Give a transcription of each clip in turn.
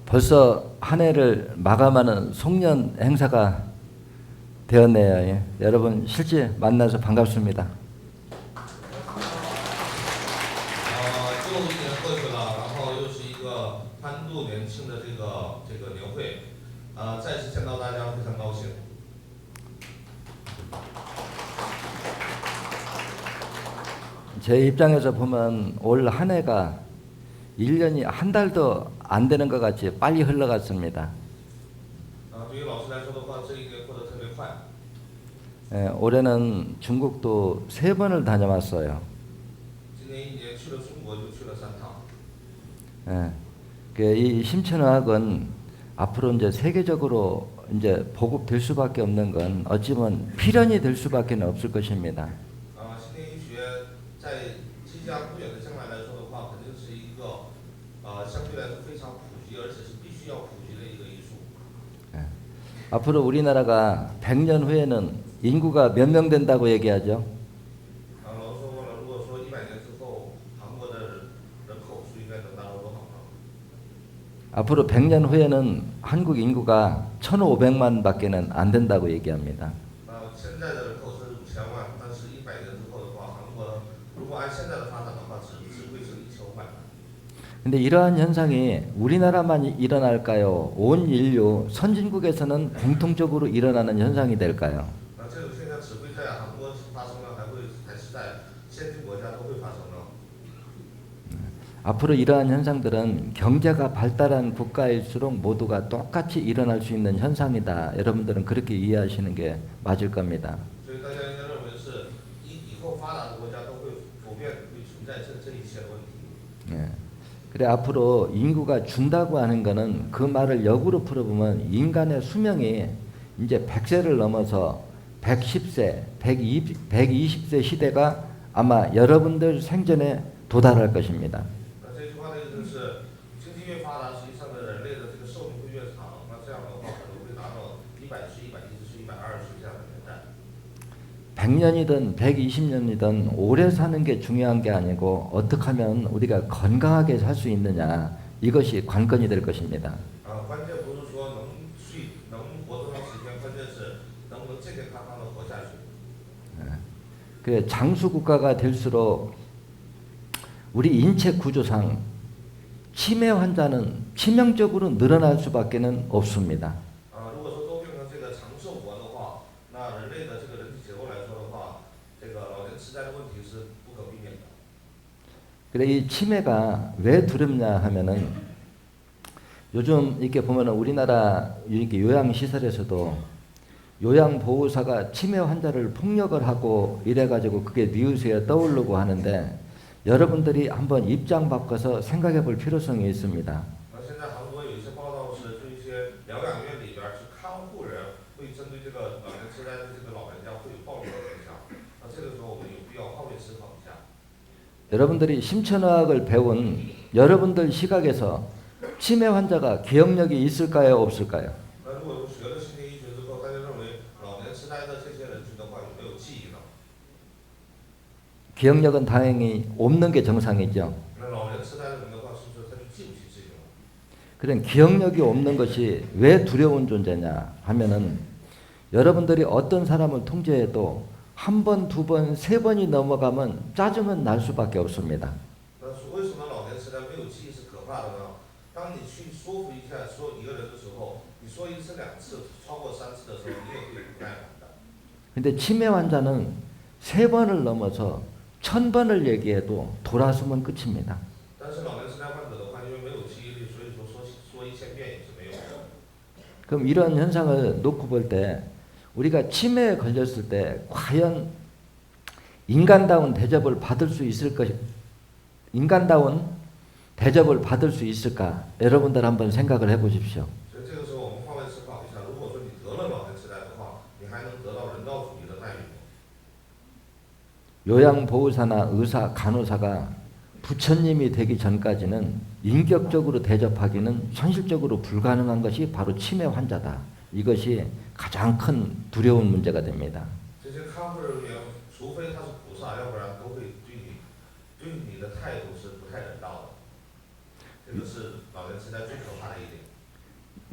벌써 한 해를 마감하는 송년 행사가 되었네요. 예. 여러분 실제 만나서 반갑습니다. 再次见到大家非常高兴。 제 입장에서 보면 올 한 해가 1년이 한 달도 안 되는 것 같이 빨리 흘러갔습니다. 对于老师来说的话，这一年过得特别快。 올해는 중국도 3번을 다녀왔어요. 今年一年去了中国就去了3趟。 이 심천의학은 앞으로 이제 세계적으로 이제 보급될 수밖에 없는 건 어찌보면 필연이 될 수밖에 없을 것입니다. 新天医学在即将不远的将来来说的话，肯定是一个相对来说非常普及，而且是必须要普及的一个医术。 앞으로 우리나라가 100년 후에는 인구가 몇 명 된다고 얘기하죠? 老师说了，如果说100年之后，韩国的人口数应该能达到多少呢？ 앞으로 100년 후에는 한국 인구가 1,500만밖에는 안 된다고 얘기합니다. 现在的人口是5000万，但是100年之后的话，韩国如果按现在的发展的话，只会是1500万。 근데 이러한 현상이 우리나라만 일어날까요? 온 인류 선진국에서는 공통적으로 일어나는 현상이 될까요? 这种现象只会在韩国发生呢，还是在先进国家都会发生呢？ 앞으로 이러한 현상들은 경제가 발달한 국가일수록 모두가 똑같이 일어날 수 있는 현상이다. 여러분들은 그렇게 이해하시는 게 맞을 겁니다. 所以大家应该认为是以后发达的国家都会普遍会存在这一些问题。 예. 그래 앞으로 인구가 준다고 하는 거는 그 말을 역으로 풀어보면 인간의 수명이 이제 100세를 넘어서 110세, 120세 시대가 아마 여러분들 생전에 도달할 것입니다. 这句话的意思是，经济越发达，实际上的人类的这个寿命会越长。那这样的话，可能会达到100岁、110岁、120岁这样的年代。 100년이든 120년이든 오래 사는 게 중요한 게 아니고 어떻게 하면 우리가 건강하게 살 수 있느냐 이것이 관건이 될 것입니다. 关键不是说能活多长时间，关键是能不能健健康康的活下去。 그래 장수 국가가 될수록 우리 인체 구조상 치매 환자는 치명적으로 늘어날 수밖에는 없습니다. 如果说都变成这个长寿国的话，那人类的这个人体结构来说的话，这个老年痴呆的问题是不可避免的。 그래 이 치매가 왜 두렵냐 하면은 요즘 이렇게 보면은 우리나라 이렇게 요양 시설에서도 요양 보호사가 치매 환자를 폭력을 하고 이래가지고 그게 뉴스에 떠오르고 하는데 여러분들이 한번 입장 바꿔서 생각해 볼 필요성이 있습니다. 现在韩国有一些报道是，就一些疗养院里边是看护人会针对这个老年痴呆的这个老人家会有暴力的现象。那这个时候我们有必要换位思考一下。 여러분들이 심천의학을 배운 여러분들 시각에서 치매 환자가 기억력이 있을까요, 없을까요? 那如果说学了心理医学之后，大家认为老年痴呆的这些人群的话有没有记忆呢？ 기억력은 다행히 없는 게 정상이죠. 那老年痴呆的人的话，是不是他就记不起事情了？ 그런 기억력이 없는 것이 왜 두려운 존재냐 하면은 여러분들이 어떤 사람을 통제해도 한 번, 두 번, 세 번이 넘어가면 짜증은 날 수밖에 없습니다. 那为什么老年痴呆没有记忆是可怕的呢？当你去说服一下说一个人的时候，你说1次、2次，超过3次的时候，你也会不耐烦的。 근데 치매 환자는 3번을 넘어서 1000번을 얘기해도 돌아서면 끝입니다. 但是老年痴呆患者的话，因为没有记忆力，所以说1000遍也是没有用的。 그럼 이런 현상을 놓고 볼 때 우리가 치매에 걸렸을 때 과연 인간다운 대접을 받을 수 있을 것, 인간다운 대접을 받을 수 있을까? 여러분들 한번 생각을 해보십시오. 所以这个时候我们换位思考一下，如果说你得了老年痴呆的话，你还能得到人道主义的待遇吗？ 요양보호사나 의사, 간호사가 부처님이 되기 전까지는 인격적으로 대접하기는 현실적으로 불가능한 것이 바로 치매 환자다. 이것이 가장 큰 두려운 문제가 됩니다. 这些看护人员，除非他是菩萨，要不然都会对你的态度是不太人道的。这个是老年痴呆最可怕的一点。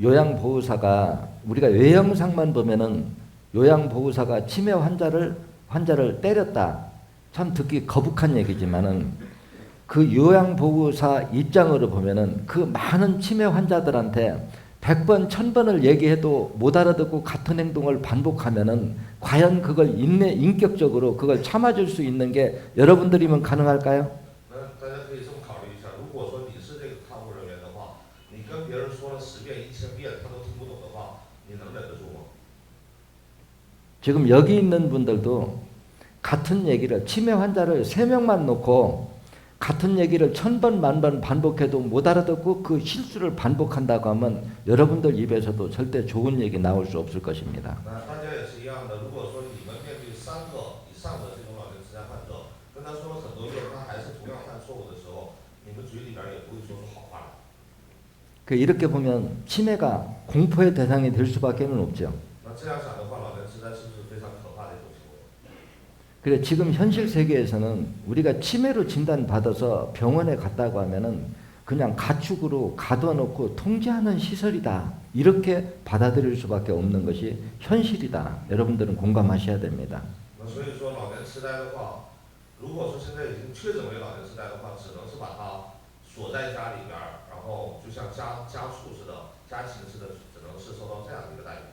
요양보호사가 우리가 외형상만 보면은 요양보호사가 치매 환자를 때렸다. 참 듣기 거북한 얘기지만은 그 요양보호사 입장으로 보면은 그 많은 치매 환자들한테 100번, 1000번을 얘기해도 못 알아듣고 같은 행동을 반복하면은 과연 그걸 인격적으로 그걸 참아줄 수 있는 게 여러분들이면 가능할까요? 那大家可以这么考虑一下，如果说你是这个看护人员的话，你跟别人说了10遍、1000遍，他都听不懂的话，你能忍得住吗？ 지금 여기 있는 분들도 같은 얘기를 치매 환자를 3명만 놓고 같은 얘기를 1000번, 10,000번 반복해도 못 알아듣고 그 실수를 반복한다고 하면 여러분들 입에서도 절대 좋은 얘기 나올 수 없을 것입니다. 那大家也是一样的，如果说你们面对3个以上的这种老年痴呆患者，跟他说了很多遍，他还是同样犯错误的时候，你们嘴里边也不会说出好话来。 이렇게 보면 치매가 공포의 대상이 될 수밖에 없죠. 那这样想的话，老年痴呆是不是非常可怕的一种行为？ 그래 지금 현실 세계에서는 우리가 치매로 진단받아서 병원에 갔다고 하면은 그냥 가축으로 가둬놓고 통제하는 시설이다. 이렇게 받아들일 수밖에 없는 것이 현실이다. 여러분들은 공감하셔야 됩니다. 那所以说，老年痴呆的话，如果说现在已经确诊为老年痴呆的话，只能是把它锁在家里边儿，然后就像家畜似的、家禽似的，只能是受到这样的一个待遇。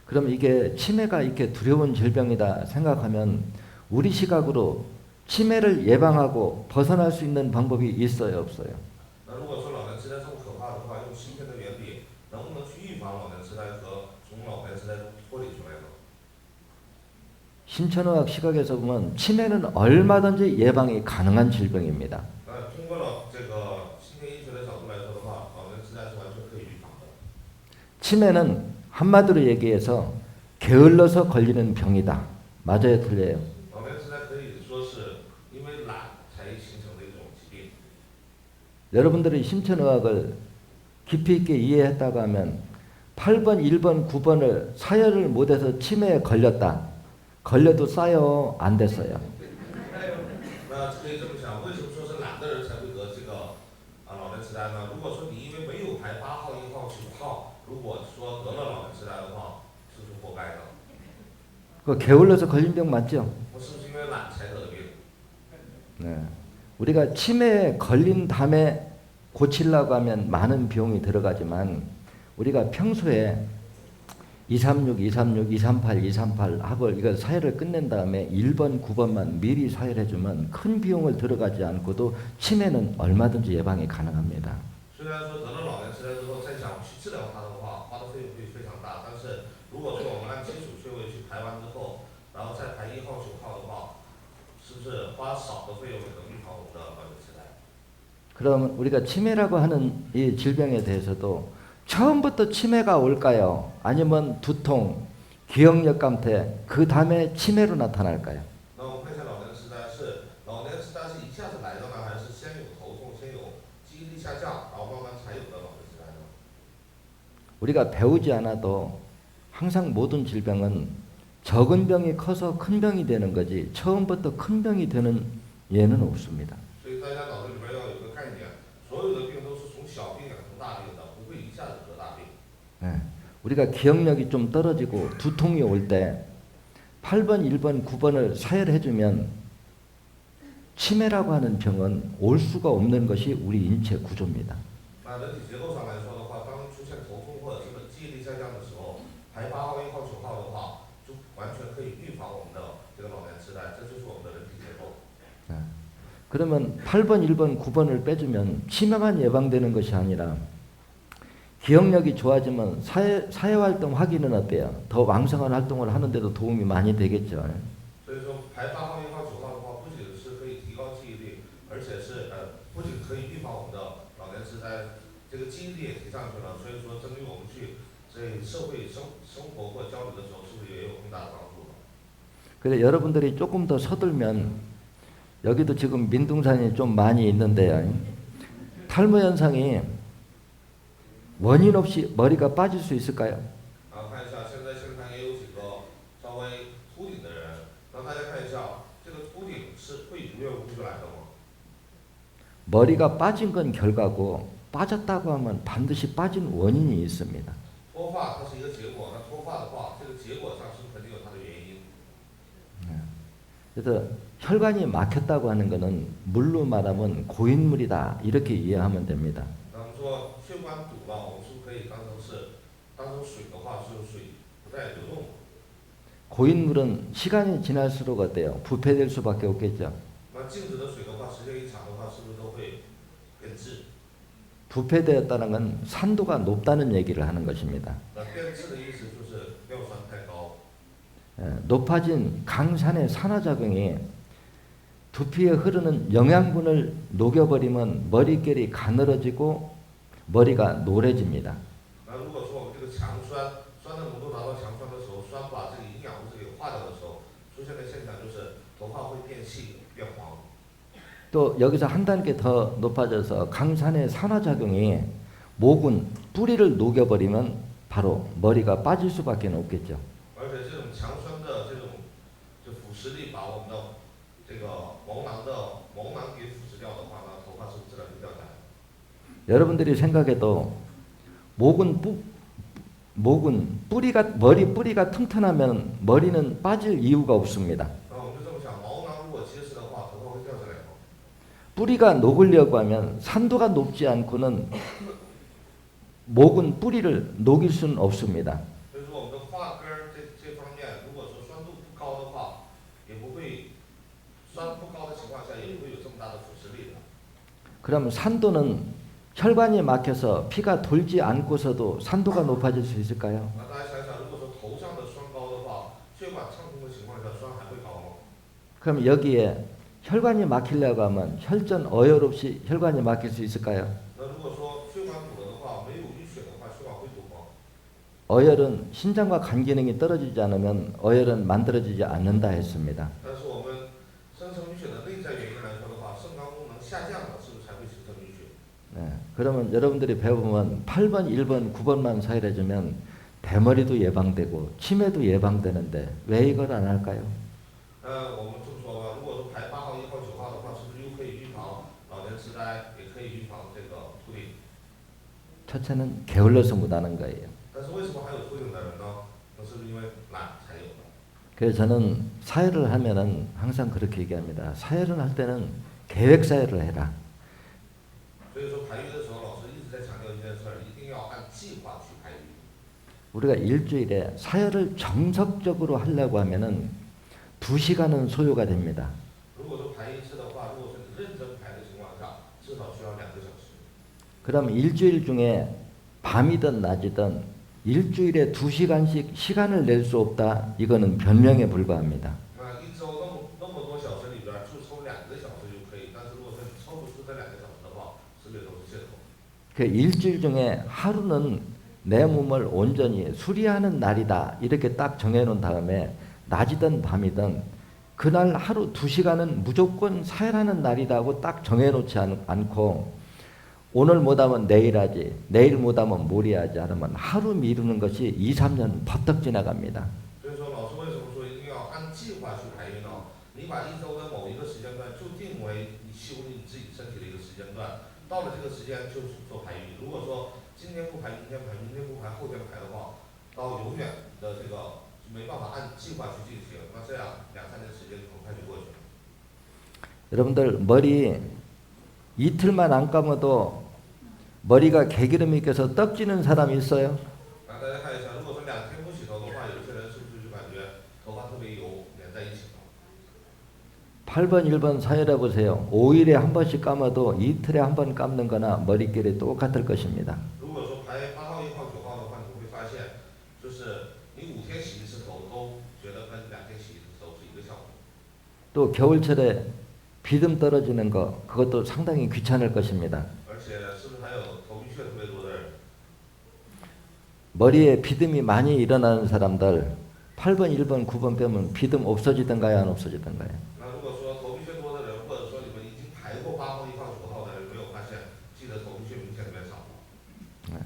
그럼 이게 치매가 이렇게 두려운 질병이다 생각하면 우리 시각으로 치매를 예방하고 벗어날 수 있는 방법이 있어요, 없어요? 那如果说老年痴呆这么可怕的话，用芯片的原理，能不能去预防老年痴呆和从老年痴呆中脱离出来呢？ 신천의학 시각에서 보면 치매는 얼마든지 예방이 가능한 질병입니다. 那通过了这个芯片医学的角度来说的话，老年痴呆是完全可以预防的。 치매는 한마디로 얘기해서 게을러서 걸리는 병이다. 맞아요, 틀려요? 老年痴呆可以说是因为懒才形成的一种疾病。 여러분들이 신천의학을 깊이 있게 이해했다고 하면 8번, 1번, 9번을 사열을 못해서 치매에 걸렸다. 걸려도 싸요, 안 됐어요. 那可以这么想，为什么说是懒的人才会得这个老年痴呆呢？如果说你因为没有排8号、1号、9号，如果说得了老年痴呆的话，是不是活该的？ 그 게을러서 걸린 병 맞죠? 我是不是因为懒才得的病？ 네. 우리가 치매에 걸린 다음에 고치려고 하면 많은 비용이 들어가지만 우리가 평소에 236, 236, 238, 238 하고 이걸 사혈을 끝낸 다음에 1번, 9번만 미리 사혈해주면 큰 비용을 들어가지 않고도 치매는 얼마든지 예방이 가능합니다. 虽然说得了老年痴呆之后再想去治疗它的话，花的费用会非常大，但是如果说我们按基础穴位去排完之后，然后再排1号、9号的话，是不是花少的费用也能预防我们的老年痴呆？ 그럼 우리가 치매라고 하는 이 질병에 대해서도 처음부터 치매가 올까요? 아니면 두통, 기억력 감퇴, 그 다음에 치매로 나타날까요? 那我们看一下老年痴呆是老年痴呆是一下子来的呢，还是先有头痛，先有记忆力下降，然后慢慢才有的老年痴呆呢？ 우리가 배우지 않아도 항상 모든 질병은 적은 병이 커서 큰 병이 되는 거지 처음부터 큰 병이 되는 예는 없습니다. 所以大家脑子里边要有个概念，所有的病都是从小病养成大病的，不会一下子得大病。 네. 우리가 기억력이 좀 떨어지고 두통이 올 때 8번, 1번, 9번을 사혈해주면 치매라고 하는 병은 올 수가 없는 것이 우리 인체 구조입니다. 那人体结构上来说的话，当出现头痛或者是记忆力下降的时候，排8号、1号、9号的话，就完全可以预防我们的这个老年痴呆，这就是我们的人体结构。 네. 그러면 8번, 1번, 9번을 빼주면 치매만 예방되는 것이 아니라 기억력이 좋아지면 사회활동 하기는 어때요? 더 왕성한 활동을 하는데도 도움이 많이 되겠죠. 所以说排8号、1号、9号的话，不仅是可以提高记忆力，而且是不仅可以预防我们的老年痴呆，这个记忆力也提上去了。所以说，针对我们去在社会生活或交流的时候，是不是也有更大的帮助呢？ 그래 여러분들이 조금 더 서둘면 여기도 지금 민둥산이 좀 많이 있는데요. 탈모 현상이 원인 없이 머리가 빠질 수 있을까요? 看一下，现在现场也有几个稍微秃顶的人，让大家看一下，这个秃顶是会无缘无故就来的吗？ 머리가 빠진 건 결과고 빠졌다고 하면 반드시 빠진 원인이 있습니다. 脱发它是一个结果，那脱发的话，这个结果上是肯定有它的原因。 그래서 혈관이 막혔다고 하는 것은 물로 말하면 고인물이다 이렇게 이해하면 됩니다. 那我们说血管堵了，我们是不是可以当成水的话，是水不再流动？ 고인물은 시간이 지날수록 어때요? 부패될 수밖에 없겠죠. 那静止的水的话，时间一长的话，是不是都会变质？ 부패되었다는 건 산도가 높다는 얘기를 하는 것입니다. 那变质的意思就是尿酸太高。 높아진 강산의 산화작용이 두피에 흐르는 영양분을 녹여버리면 머릿결이 가늘어지고 머리가 노래집니다. 那如果说我们这个强酸的浓度达到强酸的时候，酸把这个营养物质给化掉的时候，出现的现象就是头发会变细变黄。 또 여기서 한 단계 더 높아져서 강산의 산화작용이 모근 뿌리를 녹여버리면 바로 머리가 빠질 수밖에 없겠죠. 而且这种强酸的这种就腐蚀力把我们的这个毛囊给腐蚀掉的话，那头发是不是自然就掉下来？ 여러분들이 생각해도 머리 뿌리가 튼튼하면 머리는 빠질 이유가 없습니다. 那我们就这么想，毛囊如果结实的话，头发会掉下来吗？ 뿌리가 녹으려고 하면 산도가 높지 않고는 목은 뿌리를 녹일 수는 없습니다. 所以说我们的发根儿这方面，如果说酸度不高的话，也不会酸不高的情况下，也不会有这么大的腐蚀力的。 그럼 산도는 혈관이 막혀서 피가 돌지 않고서도 산도가 높아질 수 있을까요? 那大家想想，如果说头上的酸高的话，血管畅通的情况下，酸还会高吗？ 그럼 여기에 혈관이 막히려고 하면 혈전 어혈 없이 혈관이 막힐 수 있을까요? 那如果说血管堵了的话，没有淤血的话，血管会堵吗？ 어혈은 신장과 간 기능이 떨어지지 않으면 어혈은 만들어지지 않는다 했습니다. 但是我们生成淤血的内在原因来说的话，肾脏功能下降了，是不是才会形成淤血？ 네, 그러면 여러분들이 배워보면 8번, 1번, 9번만 서열해주면 대머리도 예방되고 치매도 예방되는데 왜 이걸 안 할까요? 我们这么说吧，如果说排8号、1号、9号的话，是不是又可以预防老年痴呆，也可以预防这个秃顶？ 첫째는 게을러서 못하는 거예요. 但是为什么还有秃顶的人呢？那是不是因为懒才有的？ 그래서 저는 사회를 하면은 항상 그렇게 얘기합니다. 사회를 할 때는 계획 사회를 해라. 所以说排瘀的时候，老师一直在强调一件事儿，一定要按计划去排瘀。 우리가 일주일에 사회를 정석적으로 하려고 하면은 2시간은 소요가 됩니다. 如果说排一次的话，如果是你认真排的情况下，至少需要2个小时。 그럼 일주일 중에 밤이든 낮이든 일주일에 2시간씩 시간을 낼 수 없다. 이거는 변명에 불과합니다. 那一周那么多小时里边，就抽2个小时就可以。但是如果说你抽不出这2个小时的话，是不是都是借口？ 그 일주일 중에 하루는 내 몸을 온전히 수리하는 날이다. 이렇게 딱 정해놓은 다음에 낮이든 밤이든 그날 하루 2시간은 무조건 사회하는 날이다 하고 딱 정해놓지 않고 오늘 못하면 내일 하지, 내일 못하면 모레 하지 하면 하루 미루는 것이 2, 3년 버떡 지나갑니다. 所以说，老师为什么说一定要按计划去排瘀呢？你把一周的某一个时间段就定为你修理你自己身体的一个时间段，到了这个时间就做排瘀。如果说今天不排，明天排，明天不排，后天排的话，到永远的这个没办法按计划去进行，那这样2、3年时间很快就过去了。 여러분들 머리 이틀만 안 감아도 머리가 개기름이 껴서 떡지는 사람이 있어요? 那大家看一下，如果说2天不洗头的话，有些人是不是就感觉头发特别油，连在一起了？ 8번, 1번 사열해 보세요. 5일에 한 번씩 감아도 이틀에 한 번 감는 거나 머릿결이 똑같을 것입니다. 如果说排8号、1号、9号的话，你会发现，就是你5天洗一次头，都觉得跟2天洗一次头是一个效果。 또 겨울철에 비듬 떨어지는 거 그것도 상당히 귀찮을 것입니다. 而且是不是还有头晕血特别多的人？ 머리에 비듬이 많이 일어나는 사람들 8번, 1번, 9번 빼면 비듬 없어지던가요? 안 없어지던가요? 那如果说头晕血多的人，或者说你们已经排过8号、1号、9号的人，有没有发现，记得头晕血明显变少了？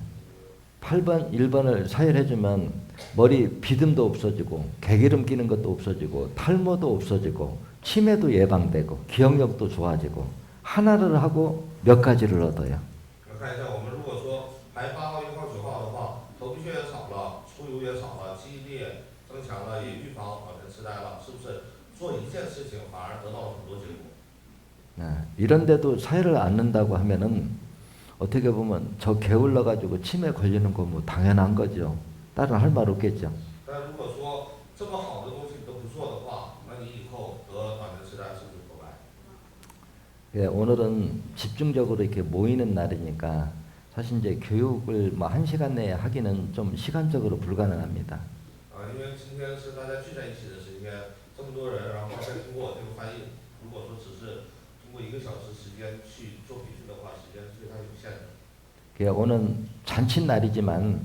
8번, 1번을 사열해주면 머리 비듬도 없어지고 개기름 끼는 것도 없어지고 탈모도 없어지고 치매도 예방되고 기억력도 좋아지고 하나를 하고 몇 가지를 얻어요. 那看一下，我们如果说排8号、1号、9号的话，头皮屑也少了，出油也少了，记忆力也增强了，也预防老年痴呆了，是不是？做一件事情反而得到了很多结果。 이런데도 사회를 앓는다고 하면은 어떻게 보면 저 게을러 가지고 치매 걸리는 거 뭐 당연한 거죠. 다른 할 말 없겠죠. 但如果说这么好的东西你都不做的话，那你以后得老年痴呆是不是不白？ 예, 오늘은 집중적으로 이렇게 모이는 날이니까 사실 이제 교육을 뭐 1시간 내에 하기는 좀 시간적으로 불가능합니다. 因为今天是大家聚在一起的时间，这么多人，然后再通过这个翻译，如果说只是通过1个小时时间去做培训的话，时间是非常有限的。 오늘 잔칫날이지만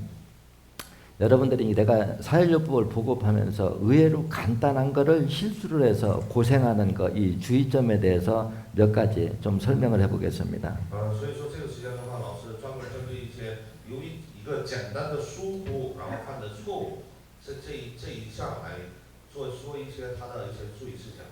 여러분들이 내가 사회요법을 보급하면서 의외로 간단한 거를 실수를 해서 고생하는 거, 이 주의점에 대해서 몇 가지 좀 설명을 해보겠습니다. 所以说这个时间的话，老师专门针对一些由于一个简单的疏忽，然后犯的错误，这一项来说一些他的一些注意事项。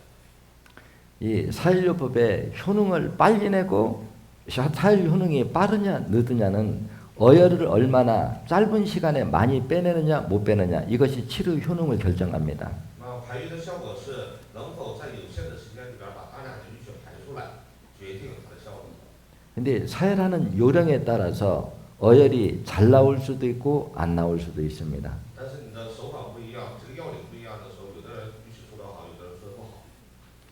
이 사회요법의 효능을 빨리 내고 사회 효능이 빠르냐 늦으냐는 어혈을 얼마나 짧은 시간에 많이 빼내느냐 못 빼느냐 이것이 치료 효능을 결정합니다. 排瘀的效果是能否在有限的时间里边把大量的淤血排出来，决定它的效果。 근데 사회라는 요령에 따라서 어혈이 잘 나올 수도 있고 안 나올 수도 있습니다. 但是你的手法不一样，这个要领不一样的时候，有的人淤血出得好，有的人出得不好。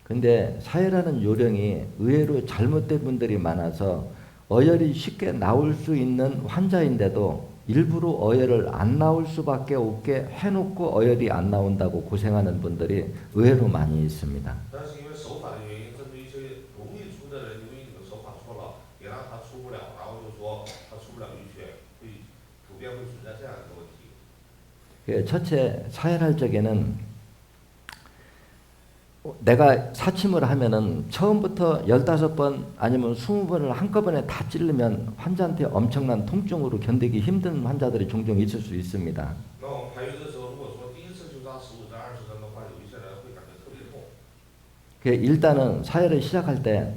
근데 사회라는 요령이 의외로 잘못된 분들이 많아서 어혈이 쉽게 나올 수 있는 환자인데도 일부러 어혈을 안 나올 수밖에 없게 해놓고 어혈이 안 나온다고 고생하는 분들이 의외로 많이 있습니다. 但是因为手法的原因，针对一些容易出的人，由于你的手法错了，也让他出不了，然后就说他出不了淤血，会普遍会存在这样一个问题。 첫째, 사회할 적에는 내가 사침을 하면은 처음부터 15번 아니면 20번을 한꺼번에 다 찌르면 환자한테 엄청난 통증으로 견디기 힘든 환자들이 종종 있을 수 있습니다. 那我们排瘀的时候，如果说第一次就扎15针、20针的话，有一些人会感觉特别痛。 일단은 사회를 시작할 때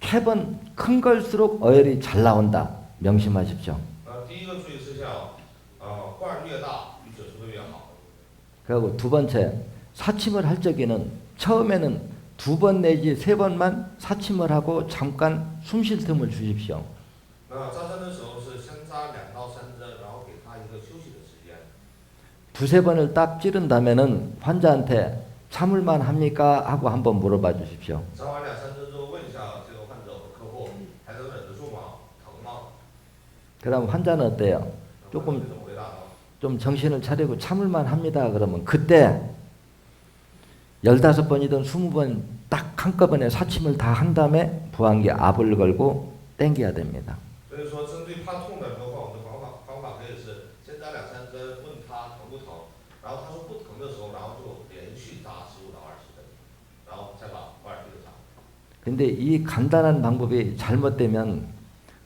캡은 큰 걸수록 어혈이 잘 나온다. 명심하십시오. 第一个注意事项，罐越大，淤血出得越好。 그리고 두 번째, 사침을 할 적에는 처음에는 2번 내지 3번만 사침을 하고 잠깐 숨 쉴 틈을 주십시오. 那扎针的时候是先扎2到3针，然后给他一个休息的时间。 두세 번을 딱 찌른다면은 환자한테 참을만 합니까? 하고 한번 물어봐 주십시오. 扎完2、3针之后，问一下这个患者和客户，还能忍得住吗？疼吗？ 그럼 환자는 어때요? 조금 怎么回答呢？ 좀 정신을 차리고 참을만 합니다. 그러면 그때 15번이든 20번 딱 한꺼번에 사침을 다 한 다음에 부항기 압을 걸고 당겨야 됩니다. 所以说，针对怕痛的的话，我们的方法可以是先扎2、3针，问他疼不疼，然后他说不疼的时候，然后就连续扎15到20针，然后再把罐接着扎。 근데 이 간단한 방법이 잘못되면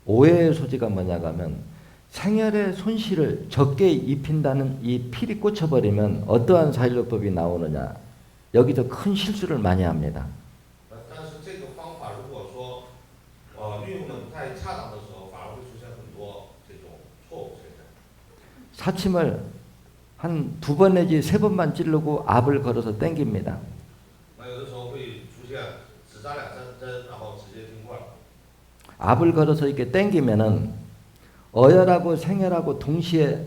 오해의 소지가 뭐냐고 하면 생혈의 손실을 적게 입힌다는 이 필이 꽂혀버리면 어떠한 사회요법이 나오느냐 여기서 큰 실수를 많이 합니다. 但是这个方法如果说运用的不太恰当的时候，反而会出现很多这种错误现象。 사침을 한 2번 내지 3번만 찌르고 압을 걸어서 당깁니다. 那有的时候会出现只扎2、3针，然后直接钉罐。 압을 걸어서 이렇게 당기면은 어혈하고 생혈하고 동시에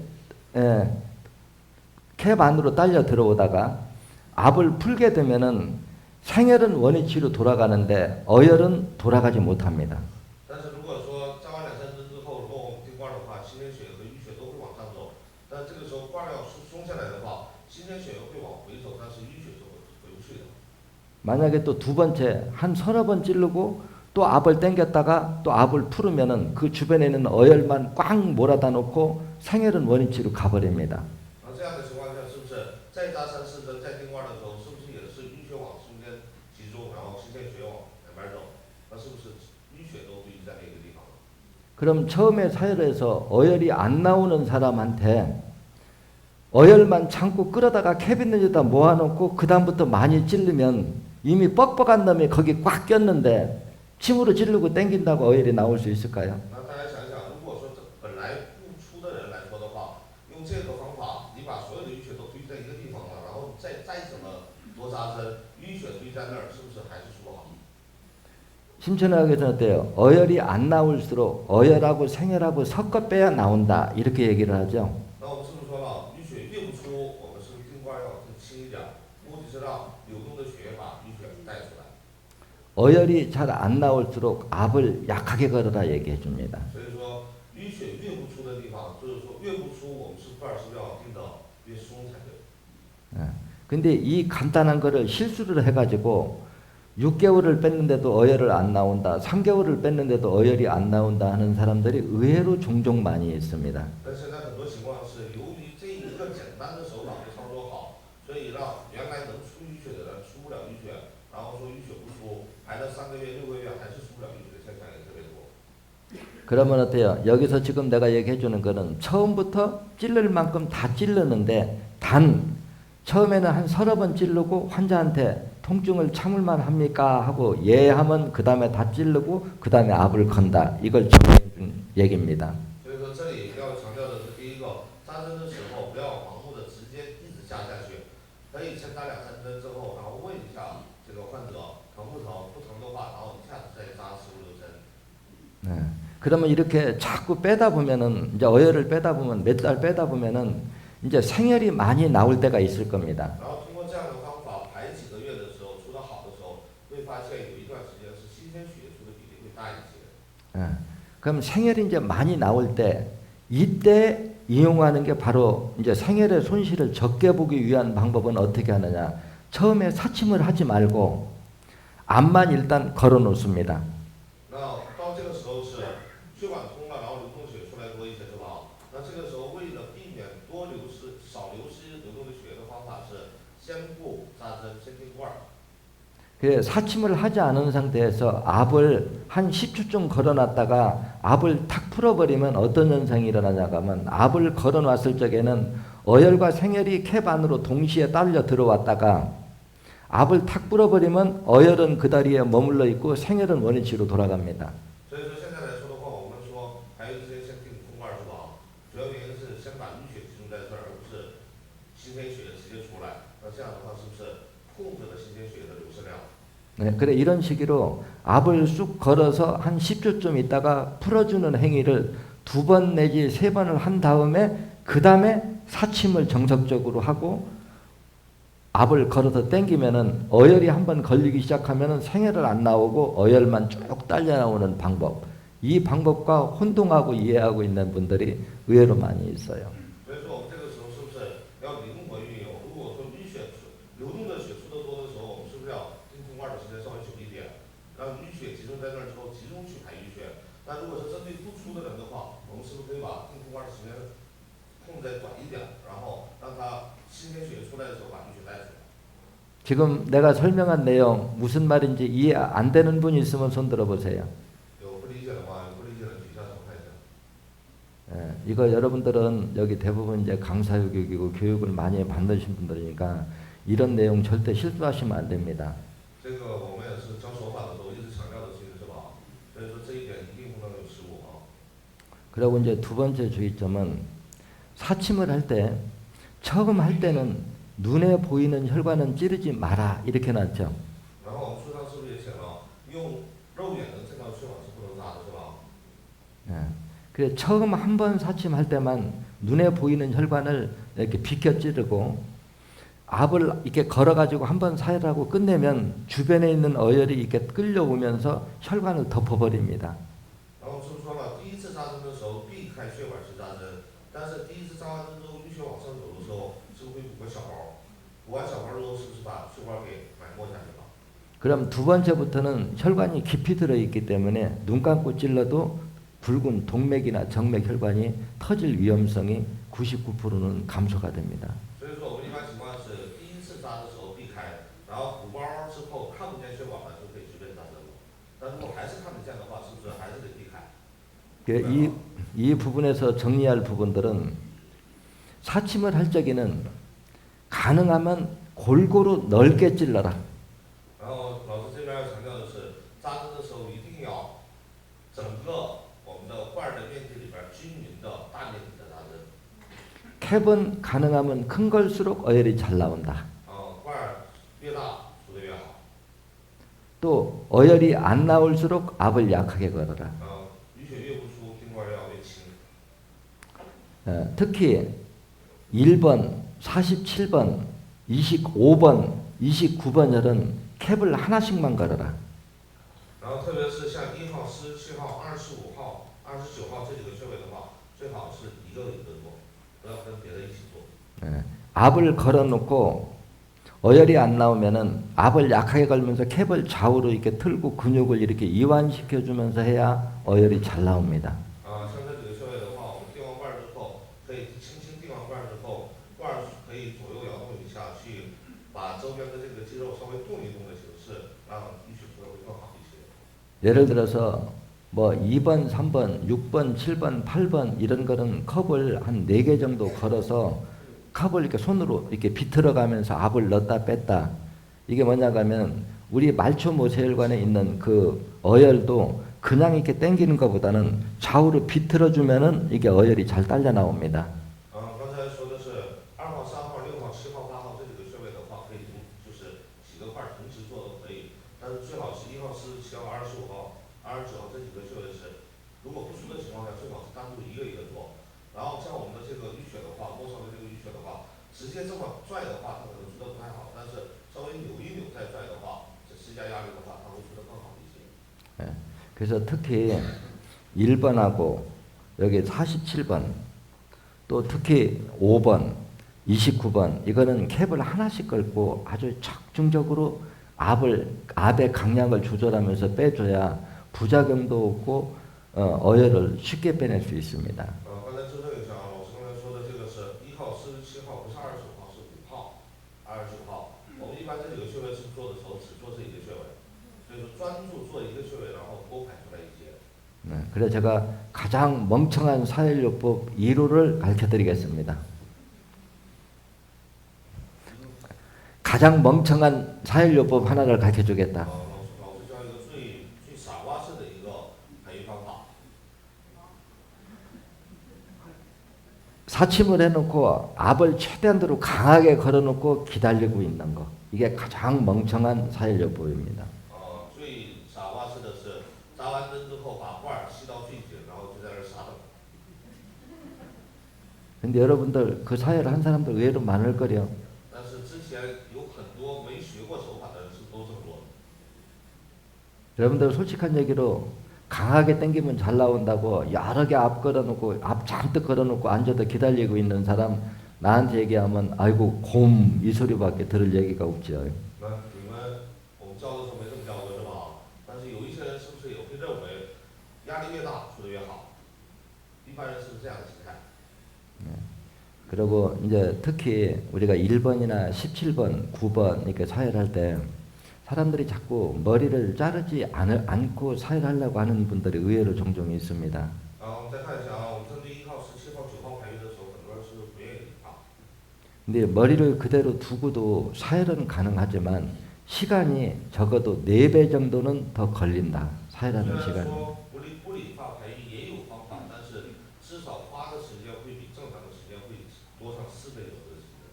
캡 안으로 딸려 들어오다가 압을 풀게 되면은 생혈은 원위치로 돌아가는데 어혈은 돌아가지 못합니다. 但是如果说扎完2、3针之后，如果我们钉罐的话，心连血和淤血都会往上走。但这个时候罐要松下来的话，心连血会往回走，但是淤血是回不去的。 만약에 또 두 번째 한 서너 번 찌르고 또 압을 당겼다가 또 압을 풀으면은 그 주변에 있는 어혈만 꽉 몰아다 놓고 생혈은 원위치로 가버립니다. 这样的情况下，是不是再扎3、4针，再钉罐的时候，是不是也是淤血往中间集中，然后心线血往两边走？那是不是淤血都聚集在那个地方？ 그럼 처음에 사혈에서 어혈이 안 나오는 사람한테 어혈만 참고 끌어다가 캐비넷에다 모아놓고 그 다음부터 많이 찌르면 이미 뻑뻑한 놈이 거기 꽉 꼈는데 침으로 찌르고 당긴다고 어혈이 나올 수 있을까요? 那大家想一想，如果扎针，淤血堆在那儿，是不是还是出不好？ 심천학에서는 어때요? 어혈이 안 나올수록 어혈하고 생혈하고 섞어 빼야 나온다 이렇게 얘기를 하죠. 那我们是不是说了，淤血越不出，我们是不是定罐要更轻一点？目的是让流动的血液把淤血带出来。 어혈이 잘 안 나올수록 압을 약하게 걸어라 얘기해 줍니다. 所以说，淤血越不出的地方，就是说越不出，我们是罐儿是不是要定的越松才对？ 근데 이 간단한 거를 실수를 해가지고 6개월을 뺐는데도 어혈을 안 나온다, 3개월을 뺐는데도 어혈이 안 나온다 하는 사람들이 의외로 종종 많이 있습니다. 但现在很多情况是由于这一个简单的手法没操作好，所以让原来能出淤血的人出不了淤血，然后说淤血不出，排了3个月、6个月还是出不了淤血的现象也特别多。 그러면 어때요? 여기서 지금 내가 얘기해 주는 거는 처음부터 찌를 만큼 다 찌르는데 단 처음에는 한 30번 찌르고 환자한테 통증을 참을만 합니까? 하고 예 하면 그 다음에 다 찌르고 그 다음에 압을 건다. 이걸 정리해 준 얘기입니다. 所以说这里要强调的是，第一个，扎针的时候不要盲目的直接一直加下去，可以先打2、3针之后，然后问一下这个患者疼不疼，不疼的话，然后一下子再扎15、16针。 네. 그러면 이렇게 자꾸 빼다 보면은 이제 어혈을 빼다 보면 몇 달 빼다 보면은 이제 생혈이 많이 나올 때가 있을 겁니다. 然后通过这样的方法排几个月的时候，出得好的时候，会发现有一段时间是新鲜血出的比例会大一些。 그럼 생혈이 이제 많이 나올 때 이때 이용하는 게 바로 이제 생혈의 손실을 적게 보기 위한 방법은 어떻게 하느냐? 처음에 사침을 하지 말고 암만 일단 걸어 놓습니다. 那到这个时候是血管通了，然后流动血出来多一些是吧？那这个时候为了避免多流失、少流失流动的血的方法是先不扎针，先定罐儿。 그 사침을 하지 않은 상태에서 압을 한 10초쯤 걸어놨다가 압을 탁 풀어버리면 어떤 현상이 일어나냐 하면 압을 걸어놨을 적에는 어혈과 생혈이 캡 안으로 동시에 딸려 들어왔다가 압을 탁 풀어버리면 어혈은 그 다리에 머물러 있고 생혈은 원위치로 돌아갑니다. 所以说现在来说的话，我们说排油之前先定空罐儿是吧？主要原因是先把淤血集中在这儿，而不是新鲜血直接出来。那这样的话是不是控制了新鲜血的流失量？ 네, 그래 이런 식으로 압을 쑥 걸어서 한 10초쯤 있다가 풀어주는 행위를 2번 내지 3번을 한 다음에 그 다음에 사침을 정석적으로 하고 압을 걸어서 당기면은 어혈이 한번 걸리기 시작하면은 생혈을 안 나오고 어혈만 쭉 딸려 나오는 방법. 이 방법과 혼동하고 이해하고 있는 분들이 의외로 많이 있어요. 所以说我们这个时候是不是要灵活运用？如果说淤血流动的血出得多的时候，我们是不是要定空罐的时间稍微久一点，让淤血集中在那儿之后集中去排淤血？那如果是针对不出的人的话，我们是不是可以把定空罐的时间控制短一点，然后让他新鲜血出来的时候把淤血带出来？ 지금 내가 설명한 내용 무슨 말인지 이해 안 되는 분이 있으면 손 들어보세요. 有不理解的话，有不理解的举一下手看一下。 이거 여러분들은 여기 대부분 이제 강사교육이고 교육을 많이 받으신 분들이니까 이런 내용 절대 실수하시면 안 됩니다. 这个我们也是教手法的时候一直强调的事情是吧？所以说这一点一定不能有失误啊。 그리고 이제 두 번째 주의점은 사침을 할 때 처음 할 때는 눈에 보이는 혈관은 찌르지 마라 이렇게 놨죠. 然后我们书上是不是也写了，用肉眼能见到的血管是不能扎的是吧？ 그래 처음 한 번 사침할 때만 눈에 보이는 혈관을 이렇게 비켜 찌르고 압을 이렇게 걸어가지고 한 번 사혈하고 끝내면 주변에 있는 어혈이 이렇게 끌려오면서 혈관을 덮어버립니다. 然后是不是说了，第一次扎针的时候避开血管式扎针，但是第一次扎完针之后淤血往上走的时候，是不是会补个小包？补完小包之后，是不是把血管给埋没下去了？ 그럼 두 번째부터는 혈관이 깊이 들어있기 때문에 눈 감고 찔러도 붉은 동맥이나 정맥 혈관이 터질 위험성이 99%는 감소가 됩니다. 所以说我们一般情况是第一次扎的时候避开，然后补包之后看不见血管了就可以随便扎针了。但如果还是看得见的话，是不是还是得避开？ 이 부분에서 정리할 부분들은 사침을 할 적에는 가능하면 골고루 넓게 찔러라. 然后老师这边要强调的是，扎针的时候一定要整个我们的罐儿的面积里边均匀的大面积的扎针。 캡은 가능하면 큰 걸수록 어혈이 잘 나온다. 罐儿越大또 어혈이 안 나올수록 압을 약하게 걸어라. 淤血越不出，冰块要越轻。 특히 1번, 47번, 25번, 29번 혈은 캡을 하나씩만 걸어라. 然后特别是像1号、17号、25号、29号这几个穴位的话，最好是一个一个做，不要跟别的一起做。 압을 걸어놓고 어혈이 안 나오면은 압을 약하게 걸면서 캡을 좌우로 이렇게 틀고 근육을 이렇게 이완시켜 주면서 해야 어혈이 잘 나옵니다. 像这几个穴位的话，我们定完罐之后，可以轻轻定完罐之后，罐可以左右摇动一下，去把周边的这个肌肉稍微动一动的形式，让淤血出的会更好一些。 예를 들어서 뭐 2번, 3번, 6번, 7번, 8번 이런 거는 컵을 한 4개 정도 걸어서 컵을 이렇게 손으로 이렇게 비틀어 가면서 압을 넣었다 뺐다. 이게 뭐냐 하면 우리 말초 모세혈관에 있는 그 어혈도 그냥 이렇게 당기는 것보다는 좌우로 비틀어 주면은 이게 어혈이 잘 딸려 나옵니다. 刚才说的是2号、3号、6号、7号、8号这几个穴位的话，可以就是几个块同时做都可以，但是最好是1号、47号、25号、29号这几个穴位是，如果不出的情况下，最好是单独一个一个做。然后像我们的这个淤血的话，末梢的这个淤血的话，直接这么拽的话，它可能出的不太好，但是稍微扭一扭再拽的话，这施加压力的话，它会出的更好一些。 그래서 특히 1번하고 여기 47번 또 특히 5번, 29번 이거는 캡을 하나씩 걸고 아주 적중적으로 압의 강약을 조절하면서 빼줘야 부작용도 없고 어혈을 쉽게 빼낼 수 있습니다. 刚才纠正一下啊，老师刚才说的这个是1号、47号，不是25号，是5号、29号。我们一般这几个穴位是做的时候只做这一个穴位，所以说专注做一个穴位，然后多排出来一些。 그래서 제가 가장 멍청한 사혈요법 1호를 가르쳐드리겠습니다. 가장 멍청한 사혈요법 하나를 가르쳐주겠다. 老师教一个最傻瓜式的一个排孕方法。 사침을 해놓고 압을 최대한으로 강하게 걸어놓고 기다리고 있는 거. 이게 가장 멍청한 사혈요법입니다. 最傻瓜式的是扎完针之后把罐吸到最紧，然后就在那儿傻等。 근데 여러분들 그 사혈을 한 사람들 의외로 많을 거려. 但是之前有很多没学过手法的人是都这么做的。 여러분들 솔직한 얘기로 강하게 당기면 잘 나온다고 여러 개 압 걸어놓고 압 잔뜩 걸어놓고 앉아서 기다리고 있는 사람 나한테 얘기하면 아이고 곰 이 소리밖에 들을 얘기가 없죠. 那你们我们教的时候没这么教过是吧？但是有一些人是不是也会认为压力越大出的越好？一般人是不是这样的心态？ 그리고 이제 특히 우리가 1번이나 17번, 9번 이렇게 사혈할 때 사람들이 자꾸 머리를 자르지 않고 사혈하려고 하는 분들이 의외로 종종 있습니다. 我们再看一下啊，我们针对1号、17号、9号排孕的时候，很多人是不愿意啊。 근데 머리를 그대로 두고도 사혈은 가능하지만 시간이 적어도 4배 정도는 더 걸린다. 虽 사혈하는 然 시간이. 说不理发排孕也有方法，但是至少花的时间会比正常的时间会多上4倍左右的时间。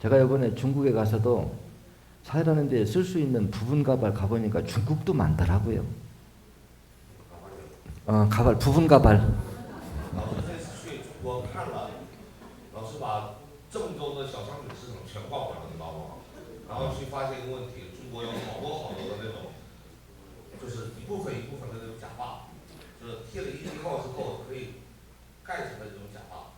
제가 이번에 중국에 가서도 사혈하는 데 쓸 수 있는 부분 가발 가보니까 중국도 많더라고요. 가발, 부분 가발. 老师这次去中国看了，老师把郑州的小商品市场全逛完了，你知道吗？然后去发现一个问题，中国有好多的那种，就是一部分一部分的那种假发，就是贴了1号之后可以盖起来这种假发。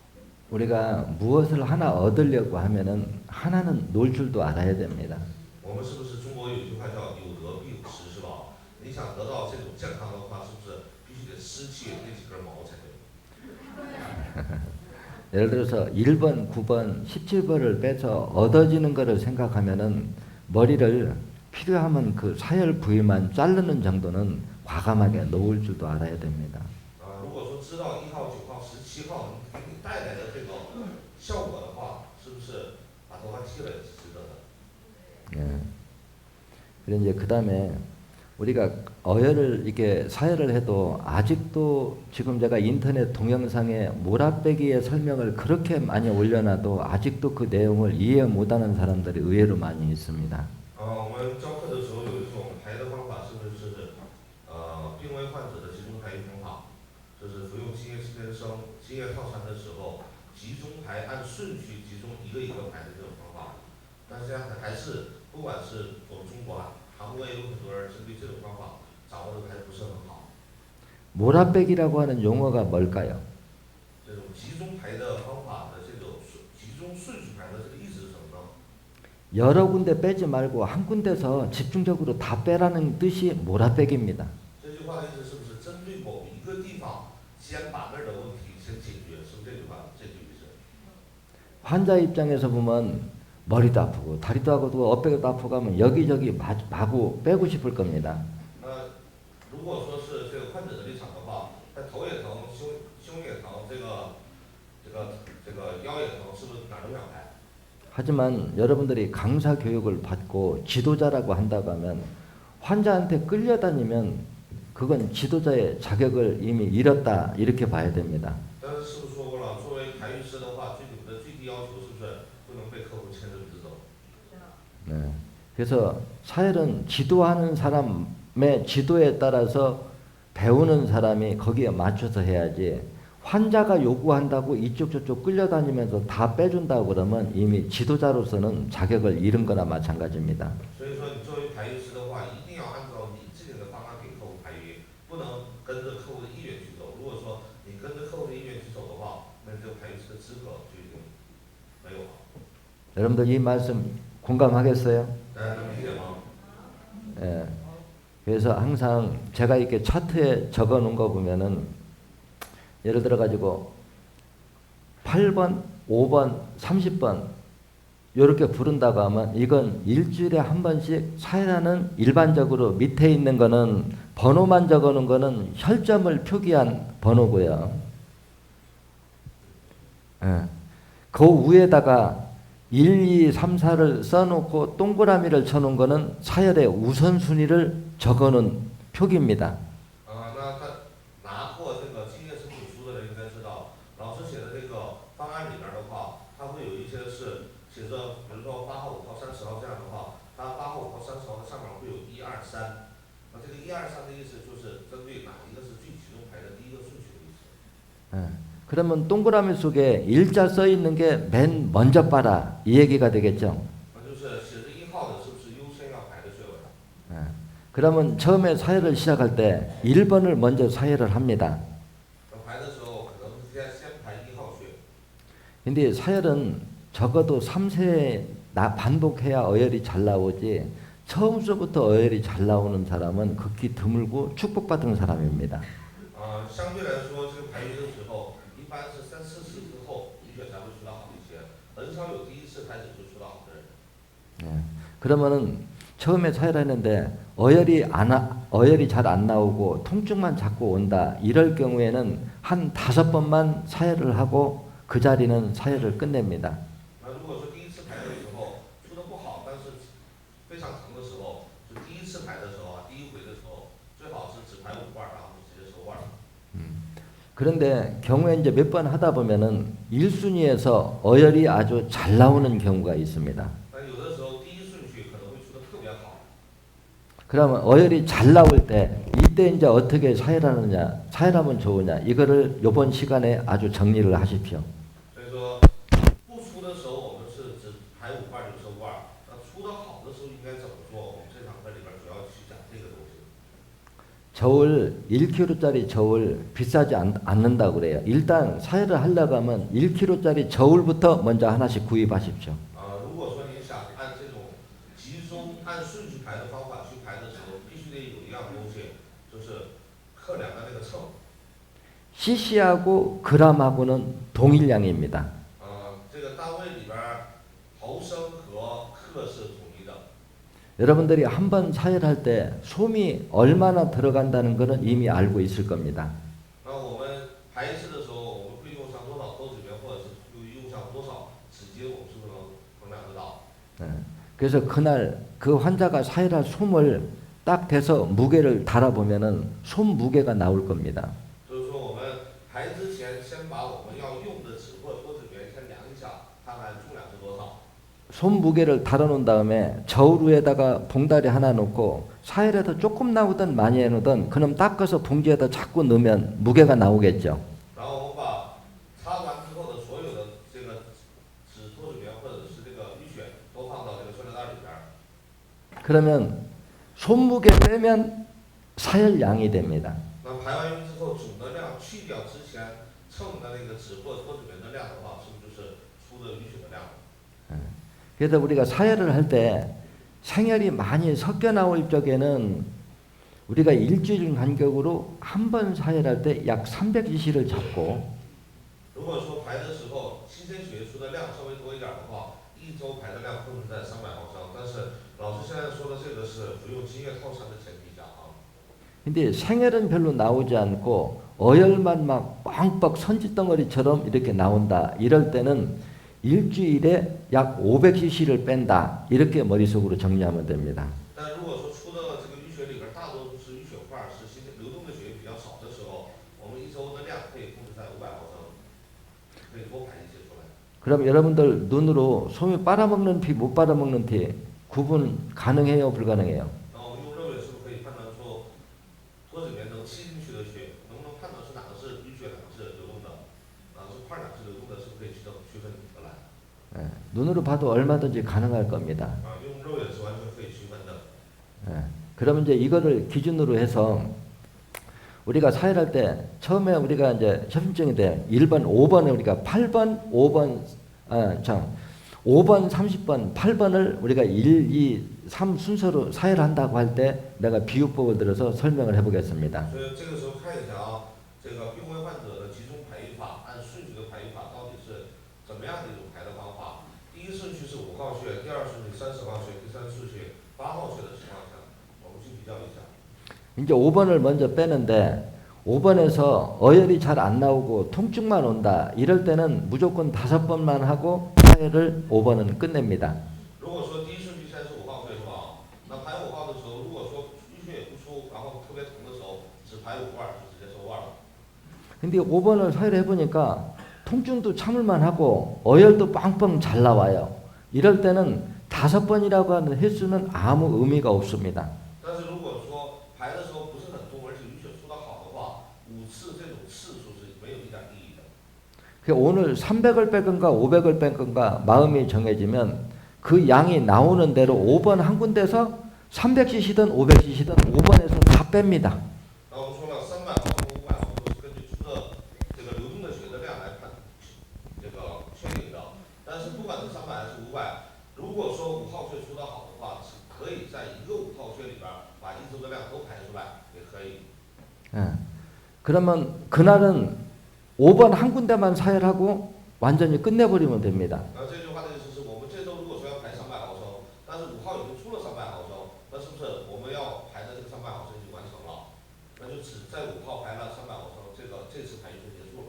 우리가 무엇을 하나 얻으려고 하면은 하나는 놓을 줄도 알아야 됩니다. 我们是不是中国有一句话叫有得必有失，是吧？你想得到这种健康的话，是不是必须得失去那几根毛才对？ 예를 들어서 1번, 9번, 17번을 빼서 얻어지는 것을 생각하면은 머리를 필요하면 그 사혈 부위만 자르는 정도는 과감하게 놓을 줄도 알아야 됩니다. 如果说知道1号、9号、17号能给你带来的这个效果的话，是不是把头发剃了也是值得的？ 예. 그리고 이제 그 다음에 우리가 어혈을 이렇게 사혈을 해도 아직도 지금 제가 인터넷 동영상에 몰아빼기의 설명을 그렇게 많이 올려놔도 아직도 그 내용을 이해 못하는 사람들이 의외로 많이 있습니다. 我们教课的时候有一种排的方经验套餐的时候，集中排按顺序集中一个一个排的这种方法。但是还是不管是我们中国啊，韩国也有很多人针对这种方法掌握的还不是很好。 몰아빼기라고 하는 용어가 뭘까요? 这种集中排的方法的这种集中顺序排的这个意思是什么呢？ 여러 군데 빼지 말고 한 군데서 집중적으로 다 빼라는 뜻이 몰아빼기입니다. 这句话的意思是不是针对某一个地方，先把那儿的问题先解决？是不是这句话？这句意思？ 환자 입장에서 보면 머리도 아프고 다리도 아프고 어깨도 아프고 하면 여기저기 마구 빼고 싶을 겁니다. 如果说是这个患者的立场的话，他头也疼，胸也疼，这个腰也疼，是不是哪儿都想排？ 하지만 여러분들이 강사 교육을 받고 지도자라고 한다고 하면 환자한테 끌려다니면 그건 지도자의 자격을 이미 잃었다 이렇게 봐야 됩니다. 但是是不是说过了，作为排鱼师的话，你的最低要求是不是不能被客户牵着鼻子走？ 네. 그래서 사열은 지도하는 사람의 지도에 따라서 배우는 사람이 거기에 맞춰서 해야지 환자가 요구한다고 이쪽 저쪽 끌려다니면서 다 빼준다고 그러면 이미 지도자로서는 자격을 잃은 거나 마찬가지입니다. 所以说，你作为排鱼师的话，一定要按照你制定的方案给客户排鱼，不能跟着客户的意愿去走。如果说你跟着客户的意愿去走的话，那这个排鱼师的资格就已经没有了。 여러분들 이 말씀 공감하겠어요? 大家能理解吗？ 예. 그래서 항상 제가 이렇게 차트에 적어 놓은 거 보면은 예를 들어 가지고 8번, 5번, 30번 이렇게 부른다고 하면 이건 일주일에 한 번씩 사회라는 일반적으로 밑에 있는 거는 번호만 적어 놓은 거는 혈점을 표기한 번호고요. 예. 그 위에다가 1, 2, 3, 4를 써놓고 동그라미를 쳐놓은 거는 사열의 우선순위를 적어놓은 표기입니다. 那他拿过这个经验申请书的人应该知道，老师写的这个方案里面的话，他会有一些是写着，比如说8号、5号、30号这样的话，他8号、5号、30号的上面会有1、2、3。那这个1、2、3的意思就是针对哪一个是最集中排的第一个顺序的意思。 그러면 동그라미 속에 일자 써 있는 게 맨 먼저 봐라 이 얘기가 되겠죠. 那就是写着1号的是不是优先要排的穴位？ 그러면 처음에 사열을 시작할 때 1번을 먼저 사열을 합니다. 排的时候可能先排1号穴。 근데 사열은 적어도 3세 반복해야 어열이 잘 나오지 처음서부터 어열이 잘 나오는 사람은 극히 드물고 축복받은 사람입니다. 相对来说，这个排鱼的时候，一般是3、4次之后，的确才会出得好一些，很少有第一次开始就出得好的人。 그러면은 처음에 사열하는데 어열이 잘 안 나오고 통증만 자꾸 온다 이럴 경우에는 한 5번만 사열을 하고 그 자리는 사열을 끝냅니다. 那如果说第一次排的时候出得不好，但是非常疼的时候，就第一次排的时候啊，第一回的时候，最好是只排5罐，然后直接收罐。 그런데 경우에 이제 몇 번 하다 보면은 1순위에서 어열이 아주 잘 나오는 경우가 있습니다. 但有的时候第一顺序可能会出得特别好。 그러면 어열이 잘 나올 때 이때 이제 어떻게 사열하느냐, 사열하면 좋으냐 이거를 이번 시간에 아주 정리를 하십시오. 所以说不出的时候，我们是只排5罐就收罐，那出得好的时候应该怎么做？我们这堂课里边主要去讲这个东西。 저울 1kg짜리 저울 비싸지 않는다고 그래요. 일단 사열을 하려고 하면 1kg짜리 저울부터 먼저 하나씩 구입하십시오. 如果说你想按这种集中按顺序排的方法去排的时候，必须得有一样东西，就是克量的那个秤。 cc하고 g하고는 동일량입니다. 这个单位里边毫升和克是统一的。 여러분들이 한번 사열할 때 솜이 얼마나 들어간다는 것은 이미 알고 있을 겁니다. 那我们排一次的时候，我们会用上多少豆制品，或者是用上多少纸巾，我们是不是能衡量得到？ 그래서 그날 그 환자가 사열할 솜을 딱 대서 무게를 달아보면은 솜 무게가 나올 겁니다. 就是说我们排之前，先把我们要用的纸或者多制品先量一下，看看重量是多少。 솜 무게를 달아놓은 다음에 저울 위에다가 봉다리 하나 놓고 사열에서 조금 나오든 많이 해놓든 그럼 닦아서 봉지에다 자꾸 넣으면 무게가 나오겠죠. 然后我们把 그러면 손목에 빼면 사열량이 됩니다. 那排完运之后，总的量去掉之前称的那个纸或脱脂棉的量的话，是不是就是出的淤血的量？ 그래서 우리가 사열을 할 때 생혈이 많이 섞여 나올 적에는 우리가 일주일 간격으로 한 번 사열할 때 약 300cc를 잡고 如果说排的时候新鲜血液出的量稍微多一点的话，一周排的量控制在300毫升。但是老师现在说的这个是不用经液套餐的前提下啊。 근데 생혈은 별로 나오지 않고 어혈만 막 뻥뻑 선짓덩어리처럼 이렇게 나온다. 이럴 때는 일주일에 약 500cc를 뺀다. 이렇게 머릿속으로 정리하면 됩니다. 但如果说出的这个淤血里边大多数是淤血块，是新鲜流动的血液比较少的时候，我们一周的量可以控制在500毫升，可以多排一些出来。 그럼 여러분들 눈으로 소미 빨아먹는 피, 못 빨아먹는 피 구분 가능해요? 불가능해요? 那我们用肉眼是不是可以判断出脱脂棉能吸进去的血，能不能判断出哪个是淤血，哪个是流动的，哪个是块，哪个是流动的，是不是可以区分出来？ 눈으로 봐도 얼마든지 가능할 겁니다. 啊，用肉眼是完全可以区分的。 그러면 이제 이거를 기준으로 해서 우리가 사혈할 때 처음에 우리가 이제 협심증인데 1번, 5번에 우리가 8번, 5번, 5번, 30번, 8번을 우리가 1, 2, 3 순서로 사혈한다고 할 때 내가 비유법을 들어서 설명을 해보겠습니다. 所以这个时候看一下啊，这个病危患者的集中排异法，按顺序的排异法到底是怎么样的一种排的方法？第一顺序是5号穴，第二顺序30号穴，第三顺序8号穴的情况下，我们去比较一下。 이제 5번을 먼저 빼는데 5번에서 어혈이 잘 안 나오고 통증만 온다. 이럴 때는 무조건 5번만 하고 사혈을 5번은 끝냅니다. 如果说第一顺序先是5号穴是吧？那排5号的时候，如果说淤血也不出，然后特别疼的时候，只排5罐就直接收罐了。 근데 5번을 사혈해 보니까 통증도 참을만 하고 어혈도 빵빵 잘 나와요. 이럴 때는 5번이라고 하는 횟수는 아무 의미가 없습니다. 但是如果说排的时候不是很痛，而且淤血出的好的话，5次这种次数是没有一点意义的。 오늘 300을 뺄 건가 500을 뺄 건가 마음이 정해지면 그 양이 나오는 대로 5번 한 군데서 300cc든 500cc든 5번에서 다 뺍니다. 然后我们说了，300毫升、500毫升是根据出的这个流动的血的量来判这个确定的。但是不管是300还是500，如果说5号穴出的好的话，是可以在一个5号穴里边把一周的量都排出来，也可以。 그러면 그날은 5번 한 군데만 사혈하고 완전히 끝내버리면 됩니다. 那这句话的意思是我们这周如果说要排300毫升，但是5号已经出了300毫升，那是不是我们要排的这个300毫升已经完成了？那就只在5号排了300毫升，这次排就结束了。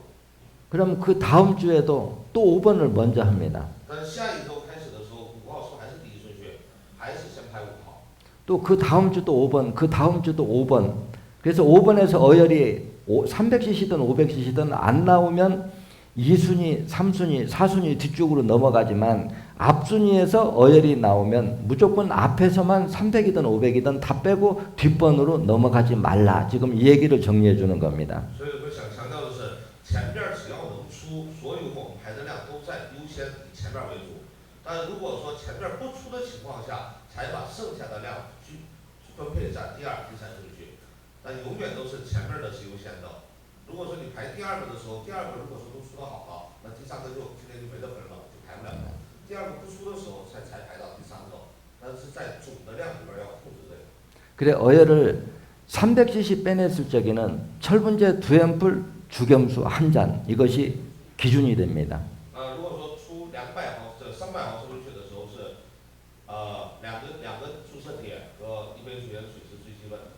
그럼 그 다음 주에도 또 5번을 먼저 합니다. 但是下一周开始的时候，5号是不是还是第一顺序，还是先排5号？ 또 그 다음 주도 5번, 그 다음 주도 5번. 그래서 5번에서 어혈이 300cc든 500cc든 안 나오면 2순위, 3순위, 4순위 뒤쪽으로 넘어가지만 앞순위에서 어혈이 나오면 무조건 앞에서만 300이든 500이든 다 빼고 뒷번으로 넘어가지 말라. 지금 이 얘기를 정리해 주는 겁니다. 所以我想强调的是，前面只要能出，所有我们排的量都在优先以前面为主。但如果说前面不出的情况下，才把剩下的量去分配在第二、第三顺序。但永远都是前面的是优先的。如果说你排第2个的时候，第2个如果说都出的好了，那第3个就今天就没得分了，就排不了了。第2个不出的时候才排到第3个，但是在总的量里边要控制这个。 그래 어혈을 300cc 빼냈을 적에는 철분제 2앰플 주겸수 1잔 이것이 기준이 됩니다. 如果说出300毫升淤血的时候是两个注射铁和1杯主盐水是最基本的。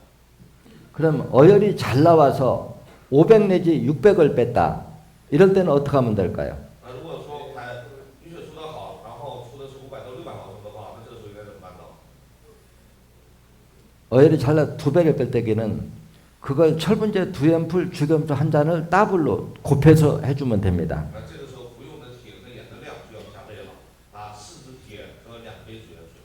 그럼 어혈이 잘 나와서 500 내지 600을 뺐다. 이럴 때는 어떻게 하면 될까요? 如果说排淤血出的好，然后出的是500到600毫升的话，那这个时候应该怎么办呢？ 어혈이 잘 나 200을 뺄 때에는 그걸 철분제 2앰플 주겸수 1잔을 더블로 곱해서 해주면 됩니다. 那这个时候服用的铁和盐的量就要加倍了，4支铁和2杯主盐水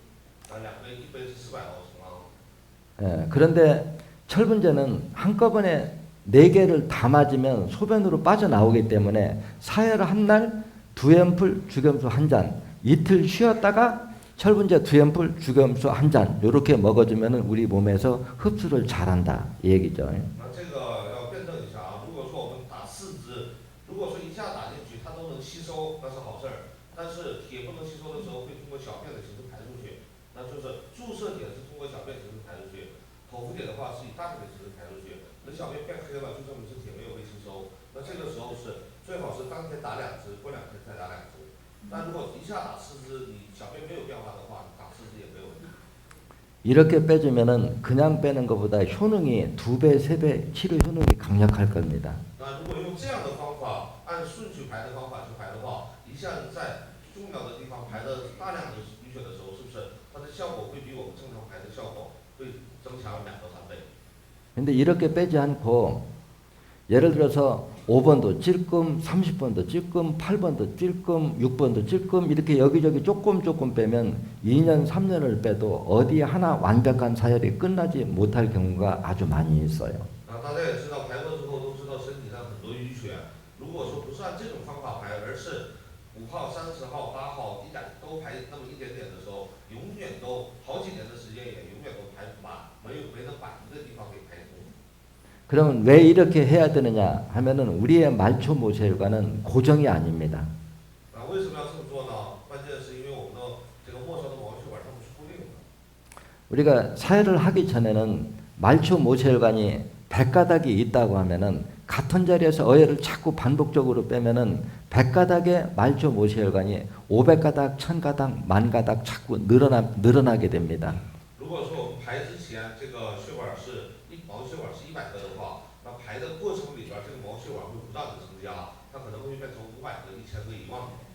，2杯1杯是400毫升。 그런데 철분제는 한꺼번에 4개를 다 맞으면 소변으로 빠져나오기 때문에 사혈 한 날 2앰플 주겸수 1잔 이틀 쉬었다가 철분제 2앰플, 죽염수 1잔 이렇게 먹어주면 우리 몸에서 흡수를 잘한다 이 얘기죠. 那这个要辩证一下啊，如果说我们打4支，如果说一下打进去它都能吸收，那是好事儿。但是铁不能吸收的时候，会通过小便的形式排出去，那就是注射铁是通过小便形式排出去，口服铁的话是以大便的形式排出去。那小便变黑了，就证明是铁没有被吸收。那这个时候是最好是当天打2支，过2天再打2支。但如果一下打4支，你小便没有变化的话，打4支也没有问题。 이렇게 빼주면은 그냥 빼는 것보다 효능이 2배, 3배 치료 효능이 강력할 겁니다. 那如果用这样的方法，按顺序排的方法去排的话，一下子在重要的地方排的大量的淤血的时候，是不是它的效果会比我们正常排的效果会增强2到3倍？ 근데 이렇게 빼지 않고 예를 들어서 5번도 찔끔, 30번도 찔끔, 8번도 찔끔, 6번도 찔끔 이렇게 여기저기 조금 빼면 2년, 3년을 빼도 어디 하나 완벽한 사열이 끝나지 못할 경우가 아주 많이 있어요. 大家也知道，排过之后都知道身体上很多淤血。如果说不是按这种方法排，而是5号、30号、8号一点都排那么一点点的时候，永远都好几年的时间也永远都排不满，没能把一个地方给排通。 그러면 왜 이렇게 해야 되느냐 하면은 우리의 말초 모세혈관은 고정이 아닙니다. 为什么要这么做呢？关键是因为我们的这个末梢的毛血管它们是固定的。 우리가 사혈을 하기 전에는 말초 모세혈관이 100가닥이 있다고 하면은 같은 자리에서 어혈을 자꾸 반복적으로 빼면은 100가닥의 말초 모세혈관이 500가닥, 1000가닥, 10,000가닥 자꾸 늘어나게 됩니다. 如果说我们排之前这个血管是毛血管是100个的话，那排的过程里边这个毛血管会不断的增加，它可能会变成500个、1000个、10000个。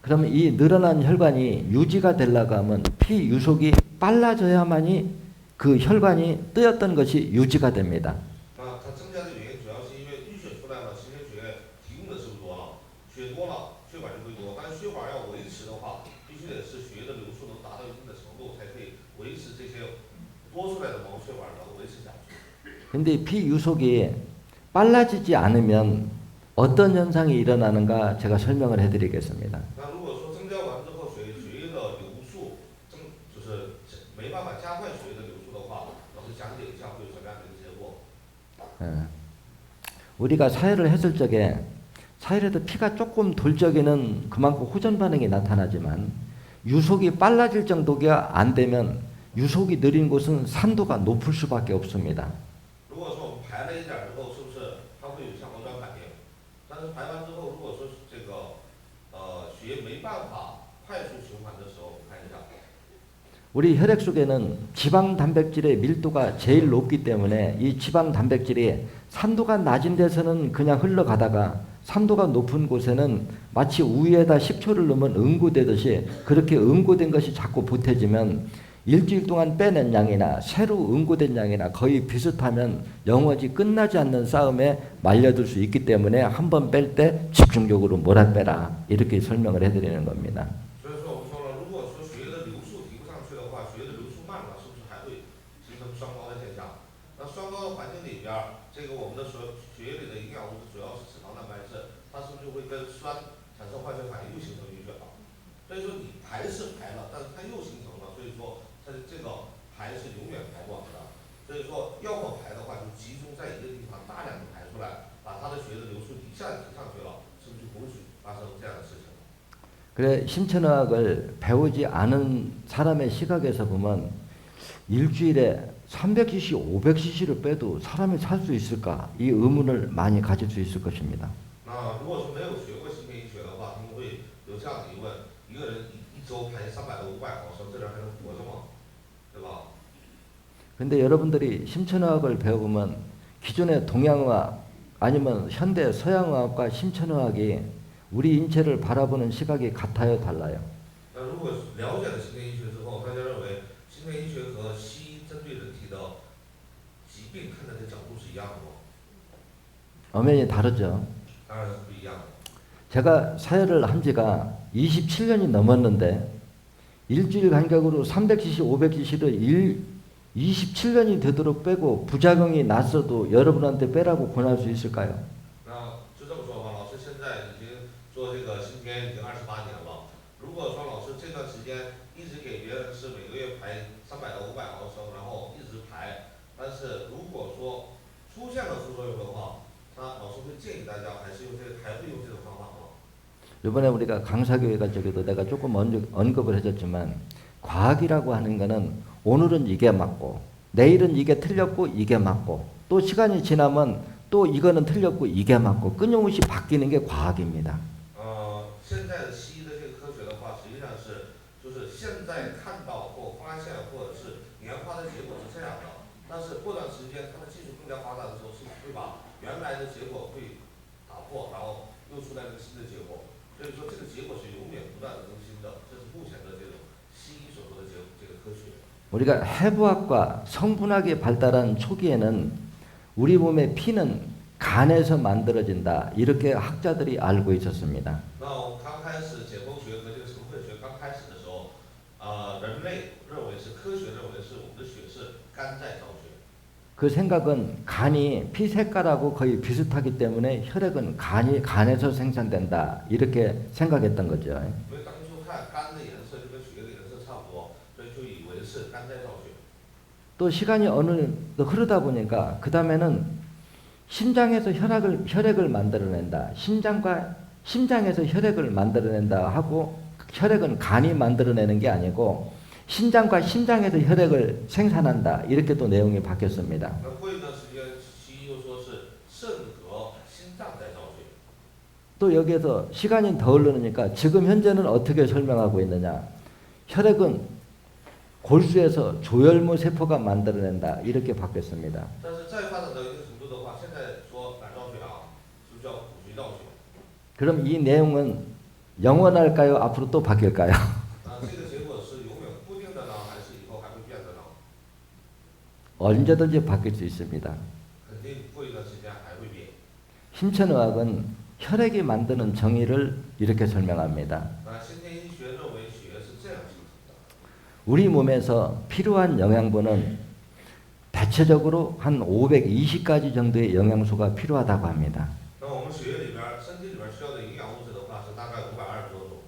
그러면 이 늘어난 혈관이 유지가 되려고 하면 피 유속이 빨라져야만이 그 혈관이 뜨였던 것이 유지가 됩니다. 那它增加的原因主要是因为淤血出来了，新鲜血液提供的是不是多了？血多了，血管就会多。但是血管要维持的话，必须得是血液的流速能达到一定的程度，才可以维持这些多出来的毛血管能维持下去。 근데 피 유속이 빨라지지 않으면 어떤 현상이 일어나는가 제가 설명을 해드리겠습니다. 那如果说增加完之后，血液的流速就是没办法加快血液的流速的话，老师讲解一下会有什么样的一个结果？ 우리가 사혈을 했을 적에 사혈에도 피가 조금 돌 적에는 그만큼 호전 반응이 나타나지만 유속이 빨라질 정도가 안 되면 유속이 느린 곳은 산도가 높을 수밖에 없습니다. 如果说我们排了一点之后，是不是它会有像好转反应？但是排完之后，如果说这个血液没办法快速循环的时候，我们看一下。 우리 혈액 속에는 지방 단백질의 밀도가 제일 높기 때문에 이 지방 단백질이 산도가 낮은 데서는 그냥 흘러가다가 산도가 높은 곳에는 마치 우유에다 식초를 넣으면 응고되듯이 그렇게 응고된 것이 자꾸 보태지면 일주일 동안 빼낸 양이나 새로 응고된 양이나 거의 비슷하면 영원히 끝나지 않는 싸움에 말려들 수 있기 때문에 한 번 뺄 때 집중적으로 몰아빼라 이렇게 설명을 해드리는 겁니다. 所以说我们说了，如果说血液的流速提不上去的话，血液的流速慢了，是不是还会形成双高的现象？那双高的环境里边，这个我们的血液里的营养物质主要是脂肪蛋白质，它是不是就会跟酸产生化学反应，又形成淤血了？所以说你排是排了，但是它又形成了，所以说它的这个排是永远排不完的。所以说要么排的话，就集中在一个地方大量的排出来，把它的血液的流速一下提上去了，是不是就不会发生这样的事情？ 그래 신천어학을 배우지 않은 사람의 시각에서 보면 일주일에 300cc, 500cc를 빼도 사람이 살 수 있을까? 이 의문을 많이 가질 수 있을 것입니다. 那如果说没有学过心肺医学的话，他们会有这样的疑问：一个人一周排300到500毫升，这人还能活着吗？对吧？ 근데 여러분들이 심천어학을 배워보면 기존의 동양의학 아니면 현대 서양의학과 심천어학이 우리 인체를 바라보는 시각이 같아요, 달라요? 那如果了解了心肺医学之后，大家认为心肺医学和西医针对人体的疾病看待的角度是一样的吗？ 엄연히 다르죠. 当然是不一样的。 제가 사혈을 한 지가 27년이 넘었는데 일주일 간격으로 300cc, 500cc를 27년이 되도록 빼고 부작용이 났어도 여러분한테 빼라고 권할 수 있을까요? 那就这么说吧，老师现在已经做这个新片已经28年了。如果说老师这段时间一直给出现了副作用的话，老师会建议大家还是用还会用这种方法吗？ 이번에 우리가 강사교회 갈 적에도 내가 조금 언급을 해줬지만 과학이라고 하는 거는 오늘은 이게 맞고 내일은 이게 틀렸고 이게 맞고 또 시간이 지나면 또 이거는 틀렸고 이게 맞고 끊임없이 바뀌는 게 과학입니다. 现在的西医的这个科学的话，实际上就是现在看到或发现或者是研发的结果是这样的，但是过段时间它的技术更加发达的时候，是会把原来的结果会打破，然后又出来一个新的结果。所以说这个结果是永远不断的更新的，这是目前的这种西医所说的这个科学。 우리가 해부학과 성분학이 발달한 초기에는 우리 몸의 피는 간에서 만들어진다 이렇게 학자들이 알고 있었습니다. 那我刚开始解剖学和这个成分学刚开始的时候，人类认为是科学认为是我们的血是肝在造血。 그 생각은 간이 피 색깔하고 거의 비슷하기 때문에 혈액은 간에서 생산된다 이렇게 생각했던 거죠. 因为当初看肝的颜色就跟血的颜色差不多，所以就以为是肝在造血。 또 시간이 어느 정도 흐르다 보니까 그 다음에는 심장에서 혈액을 만들어낸다. 심장에서 혈액을 만들어낸다 하고 혈액은 간이 만들어내는 게 아니고 심장과 심장에서 혈액을 생산한다. 이렇게 또 내용이 바뀌었습니다. 那过一段时间，西医又说是肾和心脏在造血。 또 여기에서 시간이 더 흐르니까 지금 현재는 어떻게 설명하고 있느냐. 혈액은 골수에서 조혈모 세포가 만들어낸다. 이렇게 바뀌었습니다. 但是再发展到一定程度的话，现在说胆造血是不是叫骨髓造血？ 그럼 이 내용은 영원할까요? 앞으로 또 바뀔까요? 这个结果是永远固定的呢，还是以后还会变的呢？ 언제든지 바뀔 수 있습니다. 肯定过一段时间还会变。 신천의학은 혈액이 만드는 정의를 이렇게 설명합니다. 先天医学认为血是这样形成的。 우리 몸에서 필요한 영양분은 대체적으로 한 520가지 정도의 영양소가 필요하다고 합니다. 那我们血液里边、身体里边需要的营养物质的话，是大概520多种。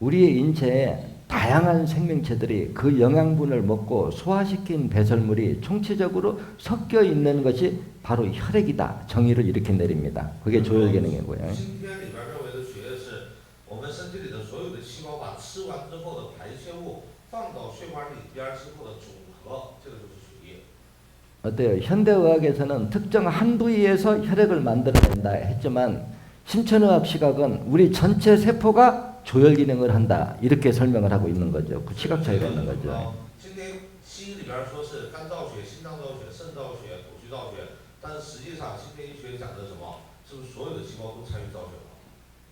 우리의 인체에 다양한 생명체들이 그 영양분을 먹고 소화시킨 배설물이 총체적으로 섞여 있는 것이 바로 혈액이다. 정의를 이렇게 내립니다. 그게 조혈 기능이고요. 今天里边认为的血液是我们身体里的所有的细胞把吃完之后的排泄物放到血管里边之后的总和，这个就是血液。 어때요? 현대의학에서는 특정 한 부위에서 혈액을 만들어낸다 했지만 신천의학 시각은 우리 전체 세포가 조혈 기능을 한다 이렇게 설명을 하고 있는 거죠. 그 시각 차이가 있는 거죠. 今天西医里边说是肝造血、心脏造血、肾造血、骨髓造血，但是实际上新天医学讲的什么？是不是所有的细胞都参与造血了？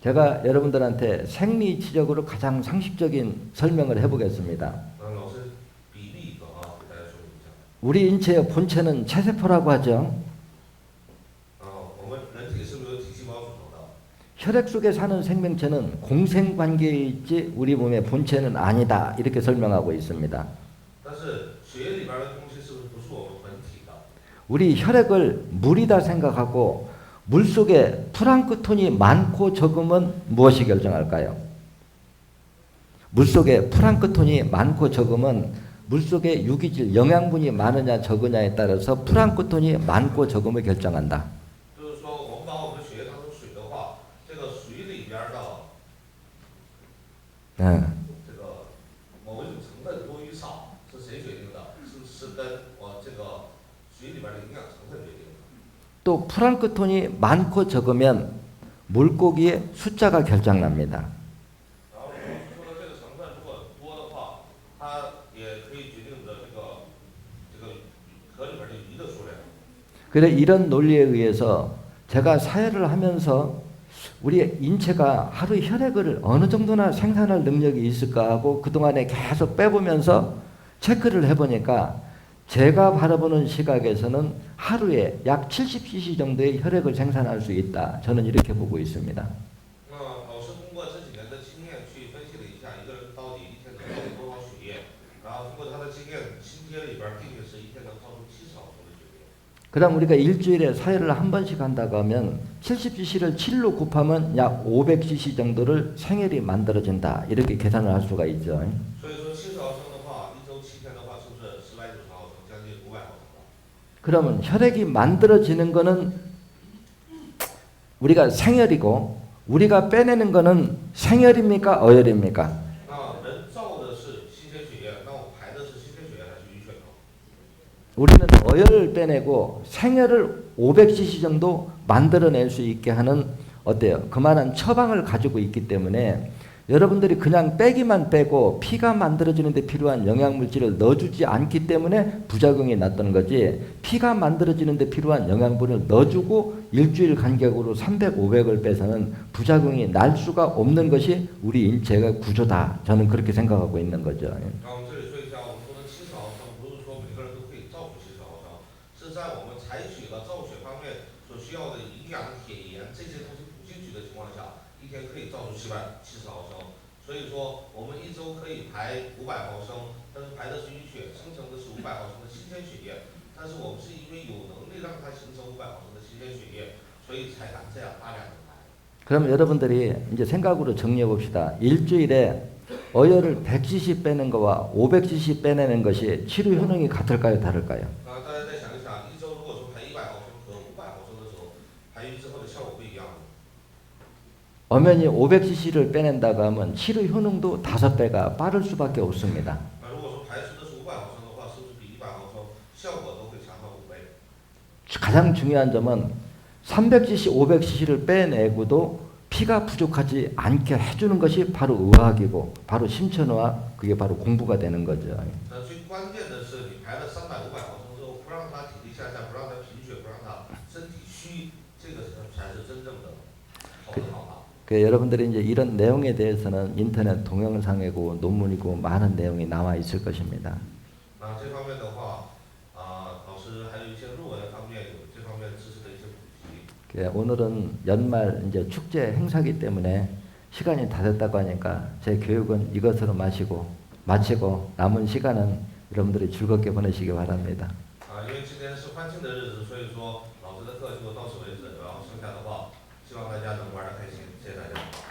제가 여러분들한테 생리치적으로 가장 상식적인 설명을 해보겠습니다. 老师比例一个给大家说明一下。 우리 인체의 본체는 체세포라고 하죠. 我们人体是不是由体细胞组成的？ 혈액 속에 사는 생명체는 공생관계에 있지 우리 몸의 본체는 아니다 이렇게 설명하고 있습니다. 但是血液里边的东西是不是不是我们本体的？ 우리 혈액을 물이다 생각하고 물속에 플랑크톤이 많고 적으면 무엇이 결정할까요? 물속에 플랑크톤이 많고 적으면 물속에 유기질 영양분이 많으냐 적으냐에 따라서 플랑크톤이 많고 적음을 결정한다. 就是说，我们把我们的血液当成水的话，这个水里边的这个某一种成分多与少是谁决定的？是跟我这个水里边的营养成分决定的。 또 플랑크톤이 많고 적으면 물고기의 숫자가 결정납니다. 然后说的这个成分如果多的话，它也可以决定着这个河里边的鱼的数量。 그래 이런 논리에 의해서 제가 사회를 하면서 우리 인체가 하루 혈액을 어느 정도나 생산할 능력이 있을까 하고 그동안에 계속 빼보면서 체크를 해보니까 제가 바라보는 시각에서는 하루에 약 70cc 정도의 혈액을 생산할 수 있다. 저는 이렇게 보고 있습니다. 老师通过这几年的经验去分析了一下一个人到底一天能造多少血液，然后通过他的经验，新贴里边定义是一天能造出70毫升的血液。 그다음 우리가 일주일에 사회를 한 번씩 한다고 하면 70cc를 7로 곱하면 약 500cc 정도를 생혈이 만들어진다. 이렇게 계산을 할 수가 있죠. 所以说70毫升的话，一周7天的话，是不是1090毫升，将近500毫升了？ 그러면 혈액이 만들어지는 거는 우리가 생혈이고 우리가 빼내는 거는 생혈입니까? 어혈입니까? 那人造的是新鲜血液，那我排的是新鲜血液还是淤血呢？ 우리는 어혈을 빼내고 생혈을 500cc 정도 만들어낼 수 있게 하는 어때요? 그만한 처방을 가지고 있기 때문에 여러분들이 그냥 빼기만 빼고 피가 만들어지는데 필요한 영양물질을 넣어주지 않기 때문에 부작용이 났던 거지, 피가 만들어지는데 필요한 영양분을 넣어주고 일주일 간격으로 300, 500을 빼서는 부작용이 날 수가 없는 것이 우리 인체의 구조다. 저는 그렇게 생각하고 있는 거죠. 那我们这里说一下，我们说的70毫升不是说每个人都可以造出70毫升，是在我们采取了造血方面所需要的营养、铁、盐这些东西补进去的情况下，一天可以造出770毫升。所以说，我们一周可以排500毫升，但是排的是淤血，生成的是500毫升的新鲜血液。但是我们是因为有能力让它形成500毫升的新鲜血液，所以才敢这样大量的排。 그럼 여러분들이 이제 생각으로 정리해 봅시다. 일주일에 어혈을 100cc 빼는 거와 500cc 빼내는 것이 치료 효능이 같을까요? 다를까요? 那大家再想一想，一周如果说排100毫升和500毫升的时候，排淤之后的效果不一样。 엄연히 500cc를 빼낸다고 하면 치료 효능도 5배가 빠를 수밖에 없습니다. 那如果说排出的是500毫升的话，是不是比100毫升效果都会强上5倍？ 가장 중요한 점은 300cc, 500cc를 빼내고도 피가 부족하지 않게 해주는 것이 바로 의학이고 바로 심천의학, 그게 바로 공부가 되는 거죠. 那最关键的是，你排了300、500毫升之后，不让他体力下降，不让他贫血，不让他身体虚，这个才是真正的好的方法。 그 여러분들이 이제 이런 내용에 대해서는 인터넷 동영상이고 논문이고 많은 내용이 나와 있을 것입니다. 那这方面的话，老师还有一些论文方面有这方面知识的一些普及。 그 오늘은 연말 이제 축제 행사기 때문에 시간이 다 됐다고 하니까 제 교육은 이것으로 마치고 남은 시간은 여러분들이 즐겁게 보내시기 바랍니다. 因为今天是欢庆的日子，所以说老师的课就到此为止。然后剩下的话，希望大家能玩得开心。谢谢大家。